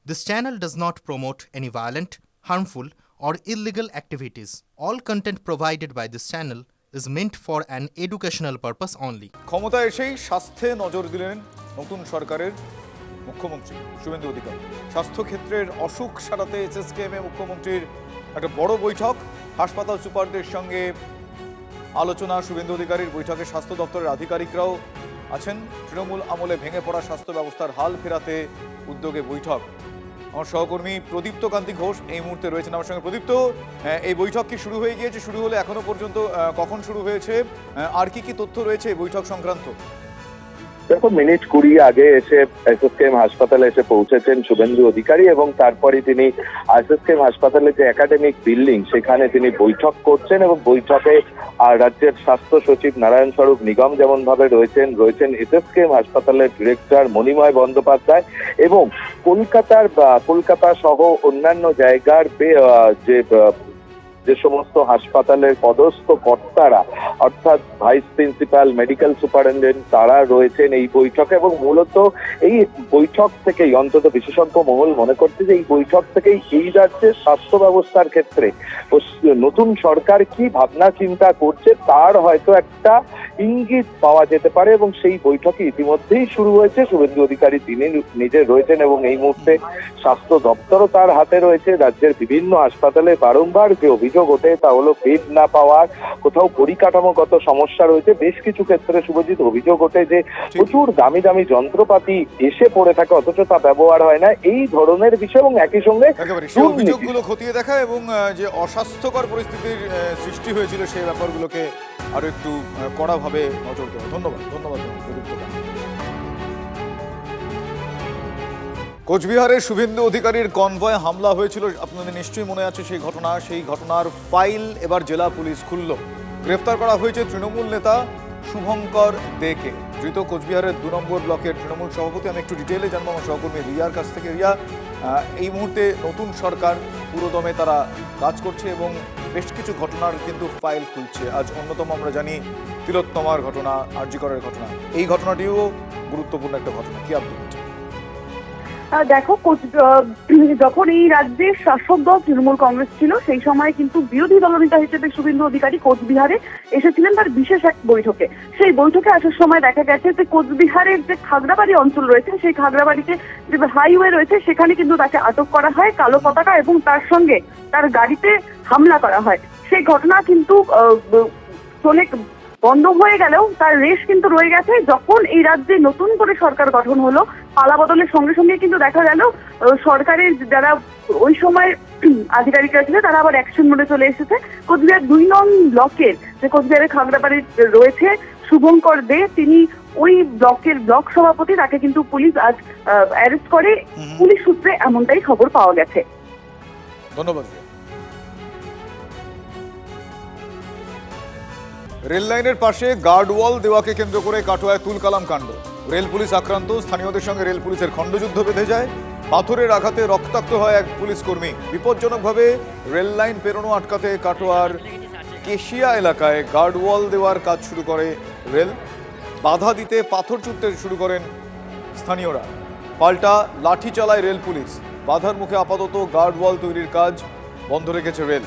This channel does not promote any violent, harmful, or illegal activities. All content provided by this channel is meant for an educational purpose only. ক্ষমতায় এসেই স্বাস্থ্যে নজর দিলেন নতুন সরকারের মুখ্যমন্ত্রী শুভেন্দু অধিকারী। স্বাস্থ্য ক্ষেত্রের অসুখ সারাতে এসএসকেএমে মুখ্যমন্ত্রীর একটা বড় বৈঠক, হাসপাতাল সুপারদের সঙ্গে আলোচনা। শুভেন্দু অধিকারীর বৈঠকে স্বাস্থ্য দপ্তরের আধিকারিকরাও আছেন। তৃণমূল আমলে ভেঙে পড়া স্বাস্থ্য ব্যবস্থার হাল ফেরাতে উদ্যোগে বৈঠক। আমার সহকর্মী প্রদীপ্ত কান্তি ঘোষ এই মুহূর্তে রয়েছেন আমার সঙ্গে। প্রদীপ্ত, এই বৈঠক কি শুরু হয়ে গিয়েছে? শুরু হলে এখনো পর্যন্ত কখন শুরু হয়েছে, আর কি তথ্য রয়েছে এই বৈঠক সংক্রান্ত? দেখো, মিনিট 20 আগে এসে এসএসকেএম হাসপাতালে এসে পৌঁছেছেন শুভেন্দু অধিকারী এবং তারপরে তিনি এসএসকেএম হাসপাতালে যে একাডেমিক বিল্ডিং সেখানে তিনি বৈঠক করছেন এবং বৈঠকে রাজ্যের স্বাস্থ্য সচিব নারায়ণ স্বরূপ নিগম যেমন ভাবে রয়েছেন এসএসকেএম হাসপাতালের ডিরেক্টর মণিময় বন্দ্যোপাধ্যায় এবং কলকাতা সহ অন্যান্য জায়গার যে সমস্ত হাসপাতালের পদস্থ কর্তারা অর্থাৎ ভাইস প্রিন্সিপাল, মেডিকেল সুপারিনটেন্ডেন্ট তারা রয়েছেন এই বৈঠকে। এবং মূলত এই বৈঠক থেকেই অন্তত বিশেষজ্ঞ মহল মনে করছে যে এই বৈঠক থেকেই এই রাজ্যের স্বাস্থ্য ব্যবস্থার ক্ষেত্রে নতুন সরকার কি ভাবনা চিন্তা করছে তার হয়তো একটা ইঙ্গিত পাওয়া যেতে পারে এবং সেই বৈঠকে ইতিমধ্যেই শুরু হয়েছে। শুভেন্দু অধিকারী তিনি নিজে রয়েছেন এবং এই মুহূর্তে স্বাস্থ্য দপ্তরও তার হাতে রয়েছে। রাজ্যের বিভিন্ন হাসপাতালে বারংবার যে অভিযোগ ওঠে তা হলো বেড না পাওয়ার, কোথাও পরিকাঠামোগত সমস্যা রয়েছে। বেশ কিছু ক্ষেত্রে শুভজিৎ অভিযোগ ওঠে যে প্রচুর দামি দামি যন্ত্রপাতি এসে পড়ে থাকে অথচ তা ব্যবহার হয় না, এই ধরনের বিষয়। এবং একই সঙ্গে অভিযোগগুলো খতিয়ে দেখা এবং যে অস্বাস্থ্যকর পরিস্থিতির সৃষ্টি হয়েছিল সেই ব্যাপারগুলোকে আরো একটু কড়াভাবে নজর দেওয়া। ধন্যবাদ। কোচবিহারের শুভেন্দু অধিকারীর কনভয়ে হামলা হয়েছিল, আপনাদের নিশ্চয়ই মনে আছে সেই ঘটনা। সেই ঘটনার ফাইল এবার জেলা পুলিশ খুলল। গ্রেফতার করা হয়েছে তৃণমূল নেতা শুভঙ্কর দেকে, ধৃত কোচবিহারের 2 নম্বর ব্লকের তৃণমূল সভাপতি। আমি একটু ডিটেইলে জানবো আমার সহকর্মী রিয়ার কাছ থেকে। রিয়া, এই মুহূর্তে নতুন সরকার পুরোদমে তারা কাজ করছে এবং বেশ কিছু ঘটনার কিন্তু ফাইল খুলছে। আজ অন্যতম আমরা জানি তিলোত্তমার ঘটনা, আরজি করের ঘটনা। এই ঘটনাটিও গুরুত্বপূর্ণ একটা ঘটনা, কি আপডেট? দেখো, যখন এই রাজ্যের শাসক দল তৃণমূল কংগ্রেস ছিল সেই সময় কিন্তু বিরোধী দলনেতা হিসেবে শুভেন্দু অধিকারী কোচবিহারে এসেছিলেন তার বিশেষ এক বৈঠকে। সেই বৈঠকে আসার সময় দেখা গেছে যে কোচবিহারের যে খাগড়াবাড়ি অঞ্চল রয়েছে সেই খাগড়াবাড়িতে যে হাইওয়ে রয়েছে সেখানে কিন্তু তাকে আটক করা হয় কালো পতাকা এবং তার সঙ্গে তার গাড়িতে হামলা করা হয়। সেই ঘটনা কিন্তু চলে বন্ধ হয়ে গেলেও তার রেশ কিন্তু রয়ে গেছে। যখন এই রাজ্যে নতুন করে সরকার গঠন হলো, পালা বদলের সঙ্গে সঙ্গে কিন্তু দেখা গেল সরকারের যারা ওই সময় আধিকারিকরা ছিল তারা আবার অ্যাকশন মোডে চলে এসেছে। কোচবিহার 2 নং ব্লকের যে কোচবিহারের খাগড়াবাড়ি রয়েছে শুভঙ্কর দে, তিনি ওই ব্লকের ব্লক সভাপতি, তাকে কিন্তু পুলিশ আজ অ্যারেস্ট করে। পুলিশ সূত্রে এমনটাই খবর পাওয়া গেছে। ধন্যবাদ। রেল লাইনের পাশে গার্ডওয়াল দেওয়াকে কেন্দ্র করে কাটোয়ায় তুলকালাম কাণ্ড। রেল পুলিশ আক্রান্ত, স্থানীয়দের সঙ্গে রেল পুলিশের খণ্ডযুদ্ধ বেঁধে যায়। পাথরের আঘাতে রক্তাক্ত হয় এক পুলিশ কর্মী। বিপজ্জনকভাবে রেল লাইন পেরোনো আটকাতে কাটোয়ার কেশিয়া এলাকায় গার্ডওয়াল দেওয়ার কাজ শুরু করে রেল। বাধা দিতে পাথর ছুটতে শুরু করেন স্থানীয়রা, পাল্টা লাঠি চালায় রেল পুলিশ। বাধার মুখে আপাতত গার্ডওয়াল তৈরির কাজ বন্ধ রেখেছে রেল।